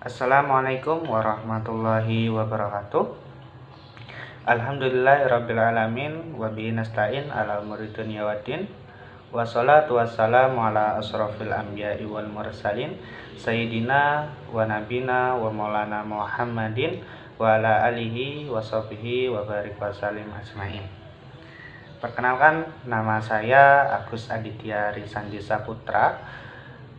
Assalamualaikum warahmatullahi wabarakatuh. Alhamdulillahirrabbilalamin. Wabihi nasta'in ala umuri dunya waddin. Wassalatu wassalamu ala asrofil anbiya'i wal mursalin Sayyidina wa nabina wa maulana Muhammadin wa ala alihi wa sahbihi wa barik wa salim ajmain. Perkenalkan, nama saya Agus Aditya Risandi Saputra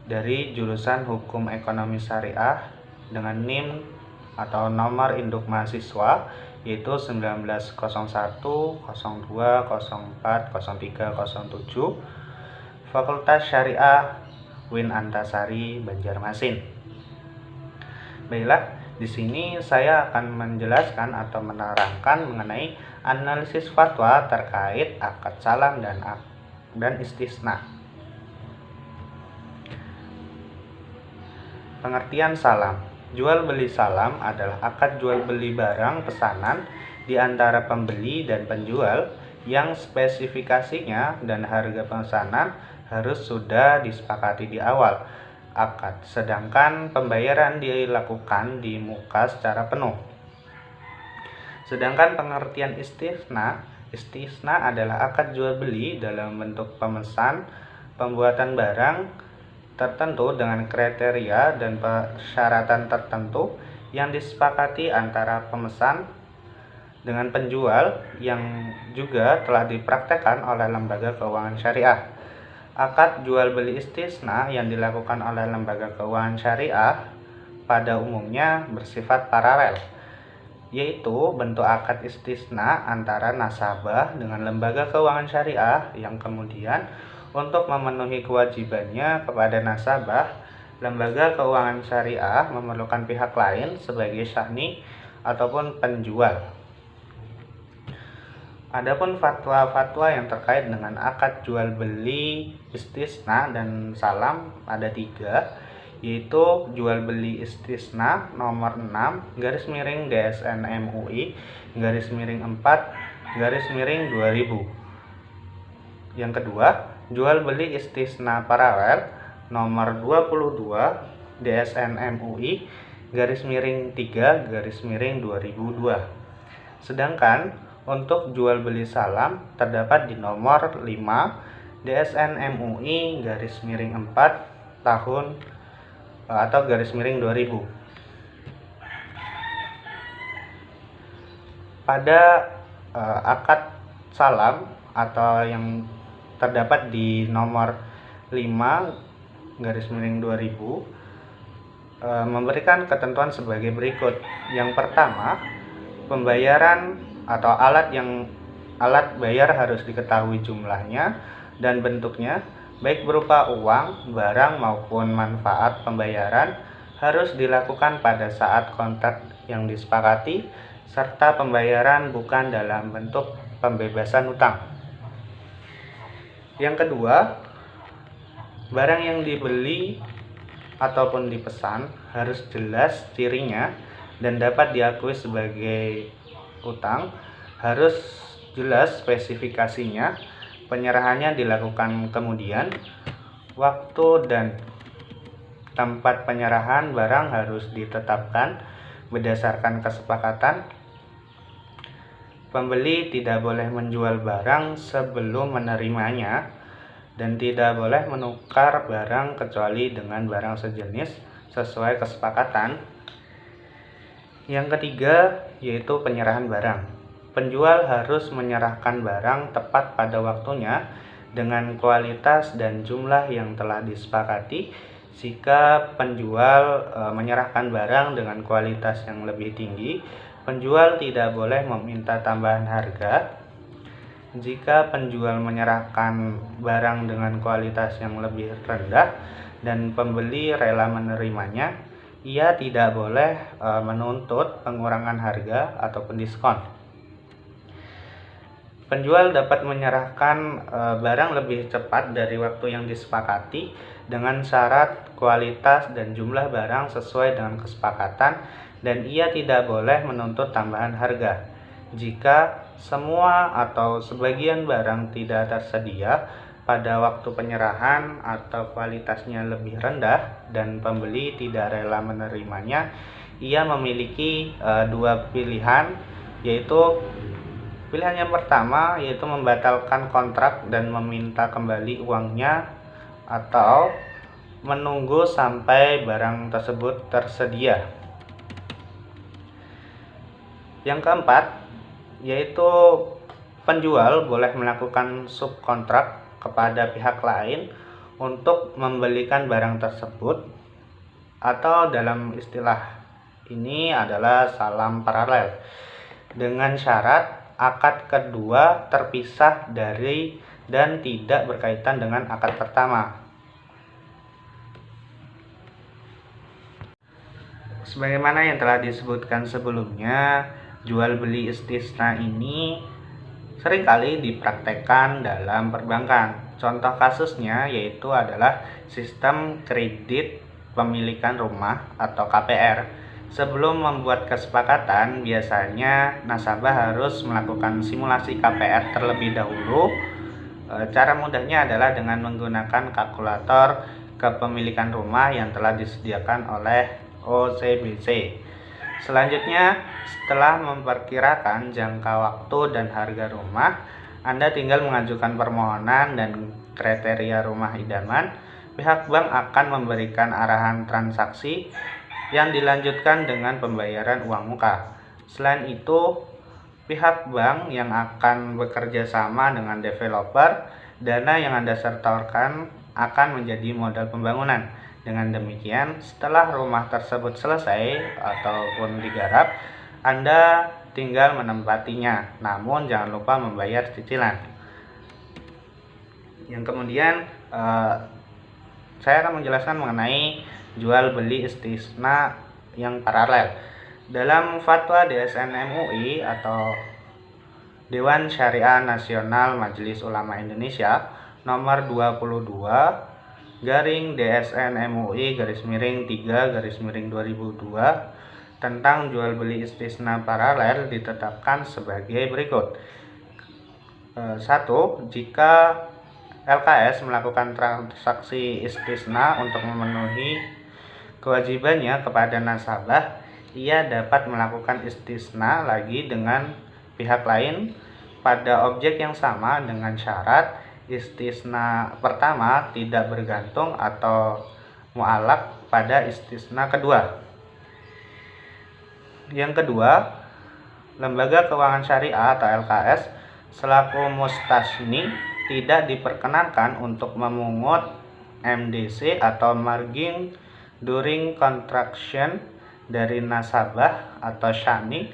dari jurusan Hukum Ekonomi Syariah dengan NIM atau nomor induk mahasiswa yaitu 1901 02 04 03 07 Fakultas Syariah UIN Antasari Banjarmasin. Baiklah, di sini saya akan menjelaskan atau menerangkan mengenai analisis fatwa terkait akad salam dan istisna. Pengertian salam. Jual beli salam adalah akad jual beli barang pesanan di antara pembeli dan penjual yang spesifikasinya dan harga pesanan harus sudah disepakati di awal akad, sedangkan pembayaran dilakukan di muka secara penuh. Sedangkan pengertian istisna adalah akad jual beli dalam bentuk pemesan pembuatan barang tertentu dengan kriteria dan persyaratan tertentu yang disepakati antara pemesan dengan penjual yang juga telah dipraktekkan oleh lembaga keuangan syariah. Akad jual beli istisna yang dilakukan oleh lembaga keuangan syariah pada umumnya bersifat paralel, yaitu bentuk akad istisna antara nasabah dengan lembaga keuangan syariah yang kemudian untuk memenuhi kewajibannya kepada nasabah, lembaga keuangan syariah memerlukan pihak lain sebagai syahni ataupun penjual. Adapun fatwa-fatwa yang terkait dengan akad jual beli istisna dan salam ada 3, yaitu jual beli istisna nomor 6 /DSN MUI /4 Yang kedua, jual beli istisna paralel nomor 22 DSN MUI /3/2002. Sedangkan untuk jual beli salam terdapat di nomor 5 DSN MUI /4 tahun atau /2000. Pada akad salam atau yang terdapat di nomor 5/2000 memberikan ketentuan sebagai berikut. Yang pertama, pembayaran atau alat bayar harus diketahui jumlahnya dan bentuknya, baik berupa uang, barang maupun manfaat pembayaran harus dilakukan pada saat kontrak yang disepakati, serta pembayaran bukan dalam bentuk pembebasan utang. Yang kedua, barang yang dibeli ataupun dipesan harus jelas cirinya dan dapat diakui sebagai utang, harus jelas spesifikasinya, penyerahannya dilakukan kemudian, waktu dan tempat penyerahan barang harus ditetapkan berdasarkan kesepakatan. Pembeli tidak boleh menjual barang sebelum menerimanya dan tidak boleh menukar barang kecuali dengan barang sejenis sesuai kesepakatan. Yang ketiga, yaitu penyerahan barang. Penjual harus menyerahkan barang tepat pada waktunya dengan kualitas dan jumlah yang telah disepakati. Jika penjual menyerahkan barang dengan kualitas yang lebih tinggi, penjual tidak boleh meminta tambahan harga. Jika penjual menyerahkan barang dengan kualitas yang lebih rendah dan pembeli rela menerimanya, ia tidak boleh menuntut pengurangan harga ataupun diskon. Penjual dapat menyerahkan barang lebih cepat dari waktu yang disepakati dengan syarat kualitas dan jumlah barang sesuai dengan kesepakatan, dan ia tidak boleh menuntut tambahan harga. Jika semua atau sebagian barang tidak tersedia, pada waktu penyerahan atau kualitasnya lebih rendah dan pembeli tidak rela menerimanya, ia memiliki dua pilihan, yaitu pilihan yang pertama yaitu membatalkan kontrak dan meminta kembali uangnya, atau menunggu sampai barang tersebut tersedia. Yang keempat yaitu penjual boleh melakukan subkontrak kepada pihak lain untuk membelikan barang tersebut, atau dalam istilah ini adalah salam paralel, dengan syarat akad kedua terpisah dari dan tidak berkaitan dengan akad pertama. Sebagaimana yang telah disebutkan sebelumnya, jual beli istisna ini seringkali dipraktekkan dalam perbankan. Contoh kasusnya yaitu adalah sistem kredit pemilikan rumah atau KPR. Sebelum membuat kesepakatan, biasanya nasabah harus melakukan simulasi KPR terlebih dahulu. Cara mudahnya adalah dengan menggunakan kalkulator kepemilikan rumah yang telah disediakan oleh OCBC. Selanjutnya, setelah memperkirakan jangka waktu dan harga rumah, Anda tinggal mengajukan permohonan dan kriteria rumah idaman. Pihak bank akan memberikan arahan transaksi yang dilanjutkan dengan pembayaran uang muka. Selain itu, pihak bank yang akan bekerja sama dengan developer, dana yang Anda setorkan akan menjadi modal pembangunan. Dengan demikian, setelah rumah tersebut selesai ataupun digarap, Anda tinggal menempatinya, namun jangan lupa membayar cicilan. Yang kemudian, saya akan menjelaskan mengenai jual beli istisna yang paralel. Dalam fatwa DSN MUI atau Dewan Syariah Nasional Majelis Ulama Indonesia nomor 22 garing DSN MUI _3 _ 2002 tentang jual beli istisna paralel ditetapkan sebagai berikut. 1. Jika LKS melakukan transaksi istisna untuk memenuhi kewajibannya kepada nasabah, ia dapat melakukan istisna lagi dengan pihak lain pada objek yang sama dengan syarat istisna pertama tidak bergantung atau mu'alaq pada istisna kedua. Yang kedua, lembaga keuangan syariah atau LKS selaku mustasni tidak diperkenankan untuk memungut MDC atau margin during contraction dari nasabah atau syani,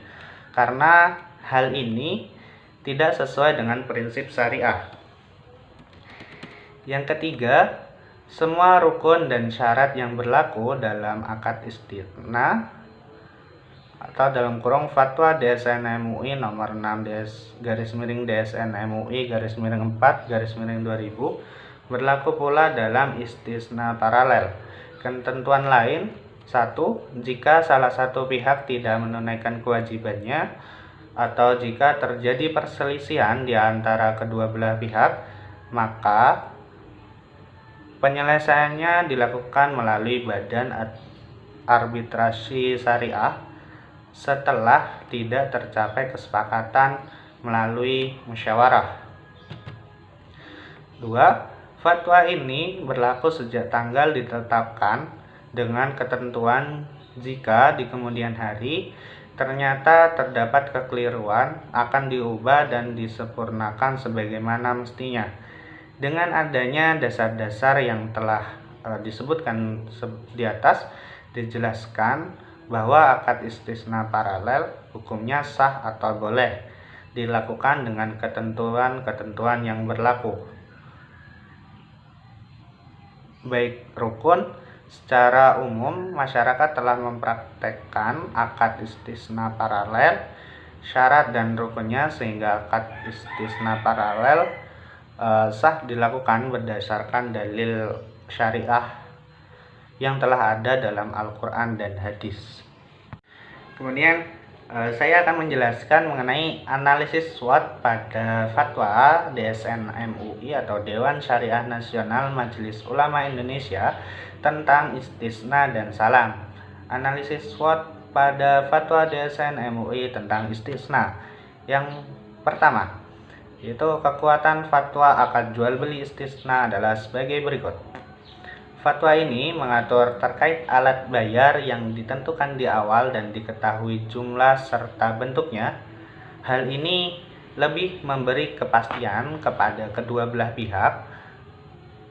karena hal ini tidak sesuai dengan prinsip syariah. Yang ketiga, semua rukun dan syarat yang berlaku dalam akad istisna atau dalam kurung fatwa DSN MUI nomor 6 _DSN MUI _4 _2000 berlaku pula dalam istisna paralel. Ketentuan lain: 1. Jika salah satu pihak tidak menunaikan kewajibannya, atau jika terjadi perselisihan di antara kedua belah pihak, maka penyelesaiannya dilakukan melalui badan arbitrasi syariah setelah tidak tercapai kesepakatan melalui musyawarah. 2. Fatwa ini berlaku sejak tanggal ditetapkan, dengan ketentuan jika di kemudian hari ternyata terdapat kekeliruan akan diubah dan disempurnakan sebagaimana mestinya. Dengan adanya dasar-dasar yang telah disebutkan di atas, dijelaskan bahwa akad istisna paralel hukumnya sah atau boleh dilakukan dengan ketentuan-ketentuan yang berlaku. Baik rukun, secara umum masyarakat telah mempraktekkan akad istisna paralel, syarat dan rukunnya, sehingga akad istisna paralel sah dilakukan berdasarkan dalil syariah yang telah ada dalam Al-Quran dan hadis. Kemudian Saya akan menjelaskan mengenai analisis SWOT pada fatwa DSN MUI atau Dewan Syariah Nasional Majelis Ulama Indonesia tentang istisna dan salam. Analisis SWOT pada fatwa DSN MUI tentang istisna. Yang pertama, yaitu kekuatan fatwa akad jual beli istisna adalah sebagai berikut. Fatwa ini mengatur terkait alat bayar yang ditentukan di awal dan diketahui jumlah serta bentuknya. Hal ini lebih memberi kepastian kepada kedua belah pihak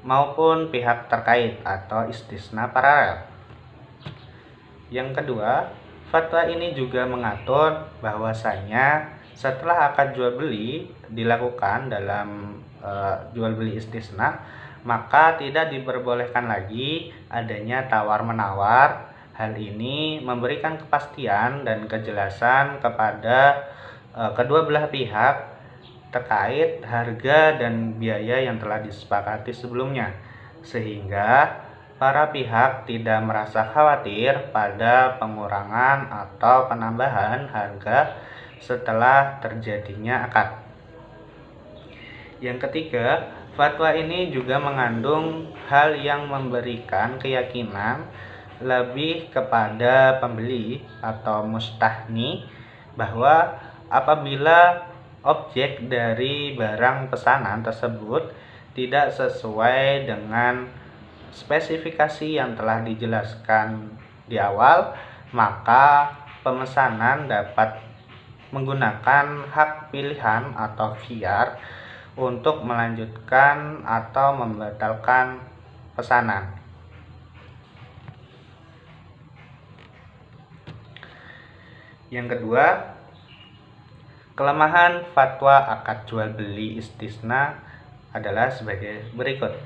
maupun pihak terkait atau istisna paralel. Yang kedua, fatwa ini juga mengatur bahwasanya setelah akad jual beli dilakukan dalam jual beli istisna, maka tidak diperbolehkan lagi adanya tawar-menawar. Hal ini memberikan kepastian dan kejelasan kepada kedua belah pihak terkait harga dan biaya yang telah disepakati sebelumnya, sehingga para pihak tidak merasa khawatir pada pengurangan atau penambahan harga setelah terjadinya akad. Yang ketiga, fatwa ini juga mengandung hal yang memberikan keyakinan lebih kepada pembeli atau mustahni bahwa apabila objek dari barang pesanan tersebut tidak sesuai dengan spesifikasi yang telah dijelaskan di awal, maka pemesanan dapat menggunakan hak pilihan atau khiyar untuk melanjutkan atau membatalkan pesanan. Yang kedua, kelemahan fatwa akad jual beli istisna adalah sebagai berikut.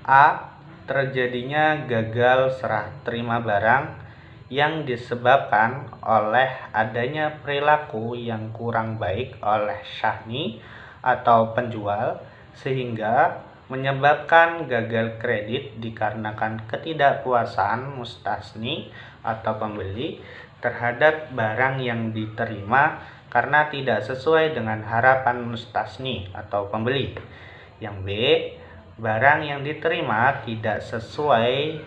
A. Terjadinya gagal serah terima barang yang disebabkan oleh adanya perilaku yang kurang baik oleh syahni atau penjual, sehingga menyebabkan gagal kredit dikarenakan ketidakpuasan mustasni atau pembeli terhadap barang yang diterima karena tidak sesuai dengan harapan mustasni atau pembeli. Yang B, barang yang diterima tidak sesuai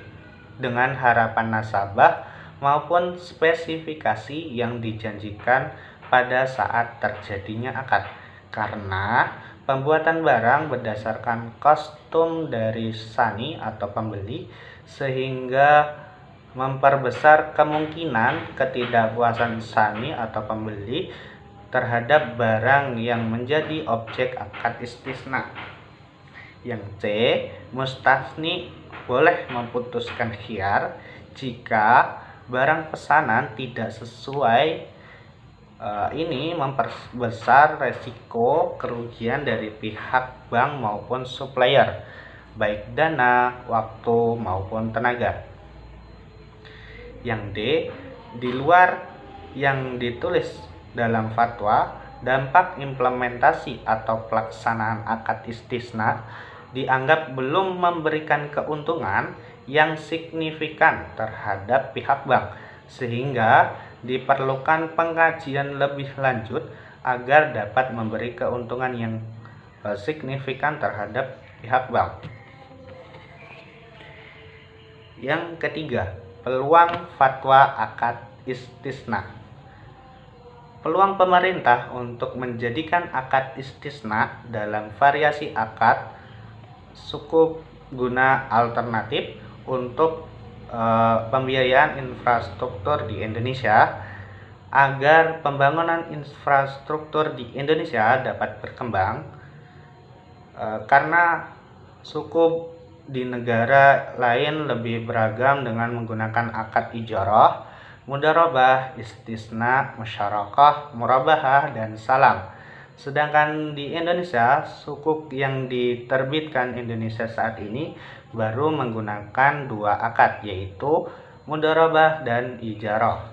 dengan harapan nasabah maupun spesifikasi yang dijanjikan pada saat terjadinya akad, karena pembuatan barang berdasarkan kostum dari sani atau pembeli, sehingga memperbesar kemungkinan ketidakpuasan sani atau pembeli terhadap barang yang menjadi objek akad istisna. Yang C, mustasni boleh memutuskan khiyar jika barang pesanan tidak sesuai. Ini memperbesar resiko kerugian dari pihak bank maupun supplier, baik dana, waktu, maupun tenaga. Yang D, di luar yang ditulis dalam fatwa, dampak implementasi atau pelaksanaan akad istisna dianggap belum memberikan keuntungan yang signifikan terhadap pihak bank, sehingga diperlukan pengkajian lebih lanjut agar dapat memberi keuntungan yang signifikan terhadap pihak bank. Yang ketiga, peluang fatwa akad istisna. Peluang pemerintah untuk menjadikan akad istisna dalam variasi akad suku guna alternatif untuk pembiayaan infrastruktur di Indonesia, agar pembangunan infrastruktur di Indonesia dapat berkembang, karena suku di negara lain lebih beragam dengan menggunakan akad ijarah, mudharabah, istisna, musyarakah, murabahah, dan salam. Sedangkan di Indonesia, sukuk yang diterbitkan Indonesia saat ini baru menggunakan dua akad, yaitu mudharabah dan ijarah.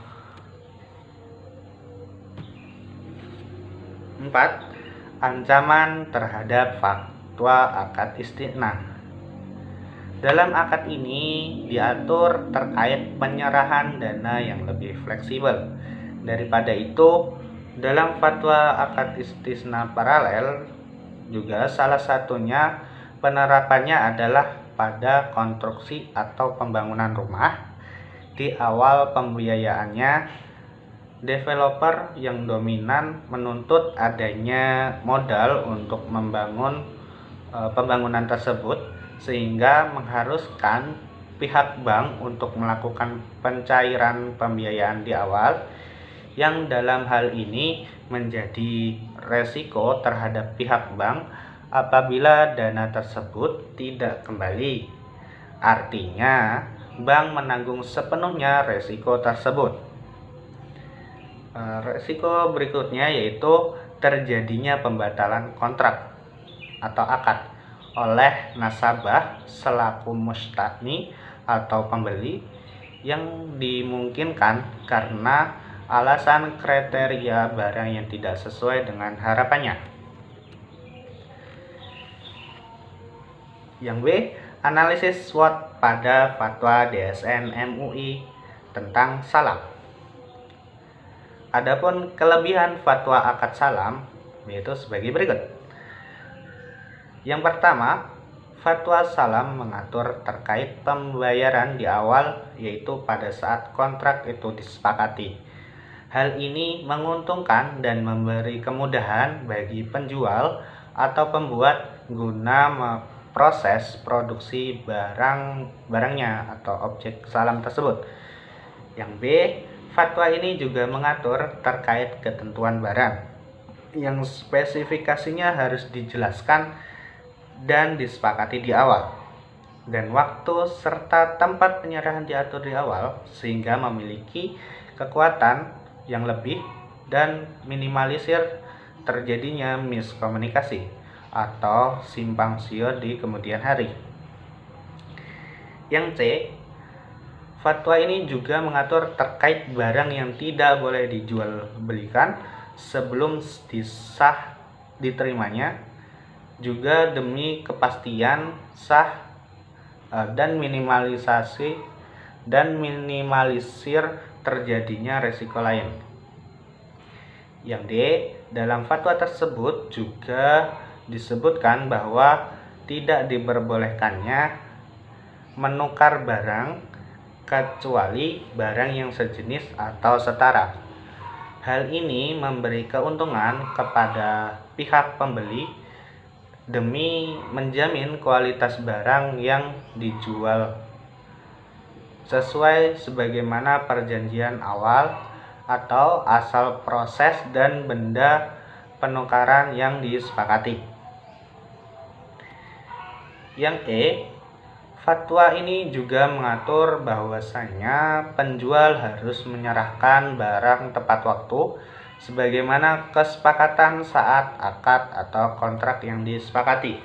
4. Ancaman terhadap fatwa akad istisna. Dalam akad ini diatur terkait penyerahan dana yang lebih fleksibel, Daripada itu, dalam fatwa akad istisna paralel juga salah satunya penerapannya adalah pada konstruksi atau pembangunan rumah. Di awal pembiayaannya, developer yang dominan menuntut adanya modal untuk membangun pembangunan tersebut, sehingga mengharuskan pihak bank untuk melakukan pencairan pembiayaan di awal, yang dalam hal ini menjadi resiko terhadap pihak bank apabila dana tersebut tidak kembali. Artinya, bank menanggung sepenuhnya resiko tersebut. Resiko berikutnya yaitu terjadinya pembatalan kontrak atau akad oleh nasabah selaku mustahni atau pembeli, yang dimungkinkan karena alasan kriteria barang yang tidak sesuai dengan harapannya. Yang B, analisis SWOT pada fatwa DSN MUI tentang salam. Adapun kelebihan fatwa akad salam yaitu sebagai berikut. Yang pertama, fatwa salam mengatur terkait pembayaran di awal, yaitu pada saat kontrak itu disepakati. Hal ini menguntungkan dan memberi kemudahan bagi penjual atau pembuat guna proses produksi barangnya atau objek salam tersebut. Yang B, fatwa ini juga mengatur terkait ketentuan barang yang spesifikasinya harus dijelaskan dan disepakati di awal, dan waktu serta tempat penyerahan diatur di awal, sehingga memiliki kekuatan yang lebih dan minimalisir terjadinya miskomunikasi atau simpang siur di kemudian hari. Yang C, fatwa ini juga mengatur terkait barang yang tidak boleh dijual belikan sebelum disah diterimanya, juga demi kepastian sah dan minimalisir terjadinya resiko lain. Yang D, dalam fatwa tersebut juga disebutkan bahwa tidak diperbolehkannya menukar barang kecuali barang yang sejenis atau setara. Hal ini memberi keuntungan kepada pihak pembeli demi menjamin kualitas barang yang dijual sesuai sebagaimana perjanjian awal atau asal proses dan benda penukaran yang disepakati. Yang E, fatwa ini juga mengatur bahwasanya penjual harus menyerahkan barang tepat waktu sebagaimana kesepakatan saat akad atau kontrak yang disepakati.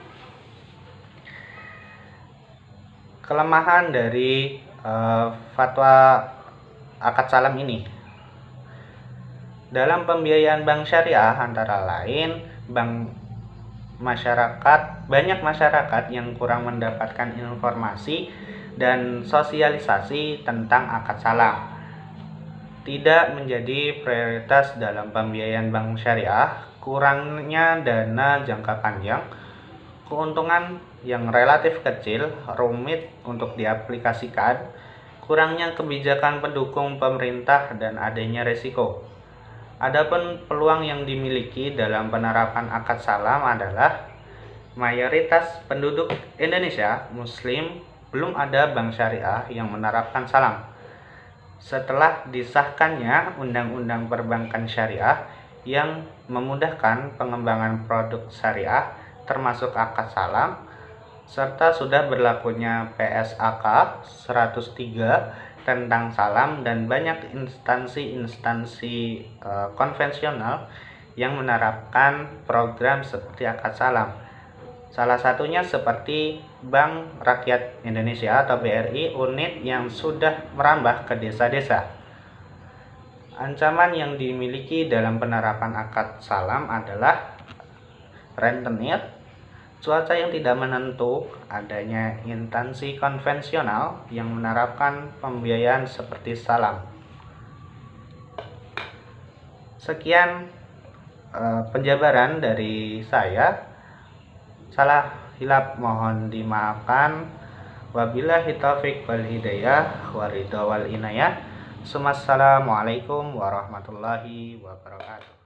Kelemahan dari fatwa akad salam ini, dalam pembiayaan bank syariah antara lain banyak masyarakat yang kurang mendapatkan informasi dan sosialisasi tentang akad salam. Tidak menjadi prioritas dalam pembiayaan bank syariah, kurangnya dana jangka panjang, keuntungan yang relatif kecil, rumit untuk diaplikasikan, kurangnya kebijakan pendukung pemerintah, dan adanya resiko. Adapun peluang yang dimiliki dalam penerapan akad salam adalah mayoritas penduduk Indonesia Muslim, belum ada bank syariah yang menerapkan salam. Setelah disahkannya Undang-Undang Perbankan Syariah yang memudahkan pengembangan produk syariah termasuk akad salam, serta sudah berlakunya PSAK 103 tentang salam dan banyak instansi-instansi konvensional yang menerapkan program seperti akad salam. Salah satunya seperti Bank Rakyat Indonesia atau BRI, unit yang sudah merambah ke desa-desa. Ancaman yang dimiliki dalam penerapan akad salam adalah rentenir, cuaca yang tidak menentu, adanya instansi konvensional yang menerapkan pembiayaan seperti salam. Sekian penjabaran dari saya. Salah hilap mohon dimaafkan. Wabillahi taufik wal hidayah waridho wal inayah. Assalamualaikum warahmatullahi wabarakatuh.